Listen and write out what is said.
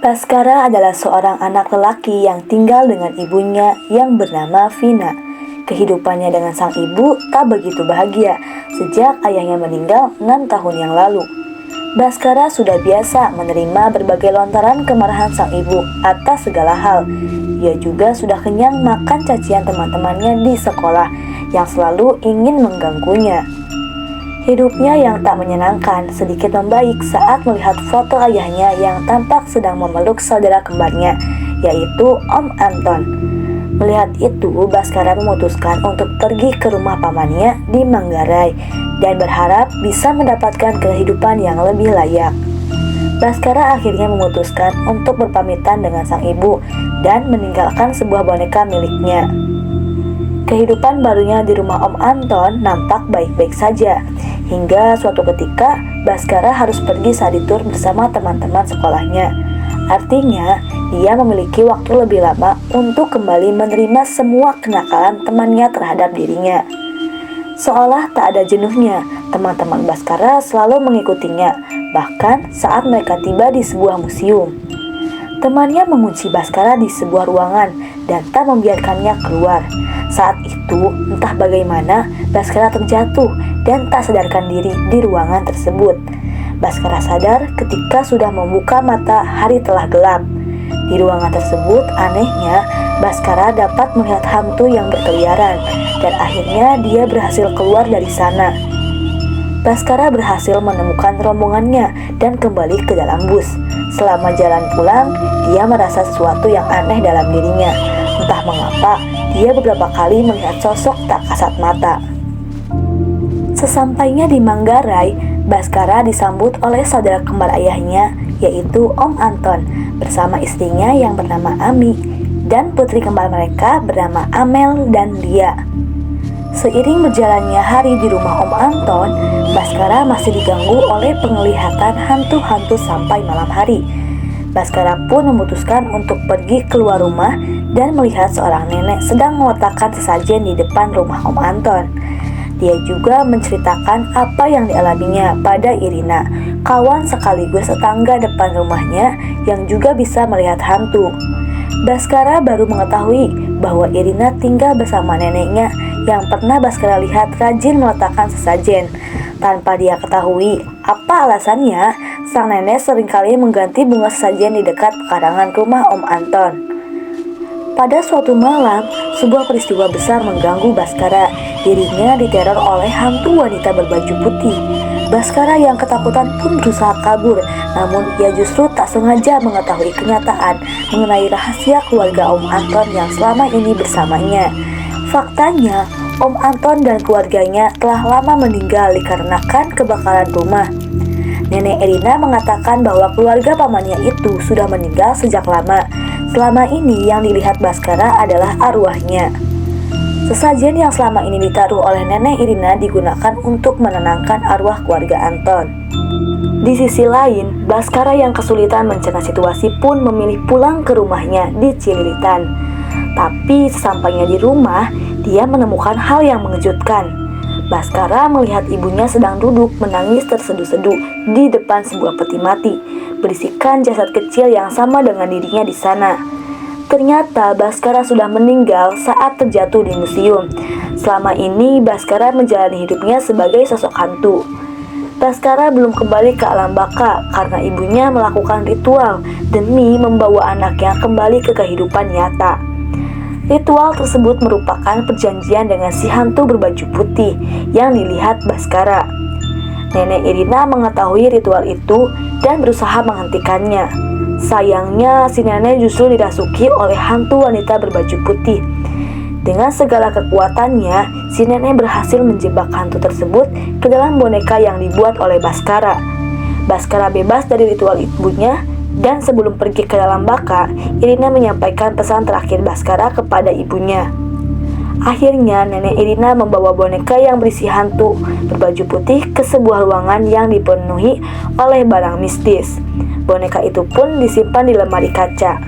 Baskara adalah seorang anak lelaki yang tinggal dengan ibunya yang bernama Vina. Kehidupannya dengan sang ibu tak begitu bahagia sejak ayahnya meninggal 6 tahun yang lalu. Baskara sudah biasa menerima berbagai lontaran kemarahan sang ibu atas segala hal. Ia juga sudah kenyang makan cacian teman-temannya di sekolah yang selalu ingin mengganggunya. Hidupnya yang tak menyenangkan sedikit membaik saat melihat foto ayahnya yang tampak sedang memeluk saudara kembarnya, yaitu Om Anton. Melihat itu, Baskara memutuskan untuk pergi ke rumah pamannya di Manggarai dan berharap bisa mendapatkan kehidupan yang lebih layak. Baskara akhirnya memutuskan untuk berpamitan dengan sang ibu dan meninggalkan sebuah boneka miliknya. Kehidupan barunya di rumah Om Anton nampak baik-baik saja, hingga suatu ketika Baskara harus pergi study tour bersama teman-teman sekolahnya. Artinya, dia memiliki waktu lebih lama untuk kembali menerima semua kenakalan temannya terhadap dirinya. Seolah tak ada jenuhnya, teman-teman Baskara selalu mengikutinya, bahkan saat mereka tiba di sebuah museum. Temannya mengunci Baskara di sebuah ruangan dan tak membiarkannya keluar. Saat itu, entah bagaimana, Baskara terjatuh dan tak sadarkan diri di ruangan tersebut. Baskara sadar ketika sudah membuka mata, hari telah gelap. Di ruangan tersebut, anehnya, Baskara dapat melihat hantu yang berkeliaran, dan akhirnya dia berhasil keluar dari sana. Baskara berhasil menemukan rombongannya dan kembali ke dalam bus. Selama jalan pulang, dia merasa sesuatu yang aneh dalam dirinya. Entah mengapa, dia beberapa kali melihat sosok tak kasat mata. Sesampainya di Manggarai, Baskara disambut oleh saudara kembar ayahnya, yaitu Om Anton, bersama istrinya yang bernama Ami, dan putri kembar mereka bernama Amel dan Lia. Seiring berjalannya hari di rumah Om Anton, Baskara masih diganggu oleh penglihatan hantu-hantu sampai malam hari. Baskara pun memutuskan untuk pergi keluar rumah dan melihat seorang nenek sedang meletakkan sesajen di depan rumah Om Anton. Dia juga menceritakan apa yang dialaminya pada Irina, kawan sekaligus tetangga depan rumahnya yang juga bisa melihat hantu. Baskara baru mengetahui bahwa Irina tinggal bersama neneknya yang pernah Baskara lihat rajin meletakkan sesajen. Tanpa dia ketahui apa alasannya, sang nenek seringkali mengganti bunga sesajen di dekat pekarangan rumah Om Anton. Pada suatu malam, sebuah peristiwa besar mengganggu Baskara. Dirinya diteror oleh hantu wanita berbaju putih. Baskara yang ketakutan pun berusaha kabur, namun ia justru tak sengaja mengetahui kenyataan mengenai rahasia keluarga Om Anton yang selama ini bersamanya. Faktanya, Om Anton dan keluarganya telah lama meninggal dikarenakan kebakaran rumah. Nenek Irina mengatakan bahwa keluarga pamannya itu sudah meninggal sejak lama. Selama ini yang dilihat Baskara adalah arwahnya. Sesajen yang selama ini ditaruh oleh nenek Irina digunakan untuk menenangkan arwah keluarga Anton. Di sisi lain, Baskara yang kesulitan mencerna situasi pun memilih pulang ke rumahnya di Cililitan. Tapi sesampainya di rumah, dia menemukan hal yang mengejutkan. Baskara melihat ibunya sedang duduk menangis terseduh-seduh di depan sebuah peti mati, berisikan jasad kecil yang sama dengan dirinya di sana. Ternyata Baskara sudah meninggal saat terjatuh di museum. Selama ini Baskara menjalani hidupnya sebagai sosok hantu. Baskara belum kembali ke alam baka karena ibunya melakukan ritual demi membawa anaknya kembali ke kehidupan nyata. Ritual tersebut merupakan perjanjian dengan si hantu berbaju putih yang dilihat Baskara. Nenek Irina mengetahui ritual itu dan berusaha menghentikannya. Sayangnya, si nenek justru dirasuki oleh hantu wanita berbaju putih. Dengan segala kekuatannya, si nenek berhasil menjebak hantu tersebut ke dalam boneka yang dibuat oleh Baskara. Baskara bebas dari ritual ibunya, dan sebelum pergi ke dalam baka, Irina menyampaikan pesan terakhir Baskara kepada ibunya. Akhirnya, nenek Irina membawa boneka yang berisi hantu berbaju putih ke sebuah ruangan yang dipenuhi oleh barang mistis. Boneka itu pun disimpan di lemari kaca.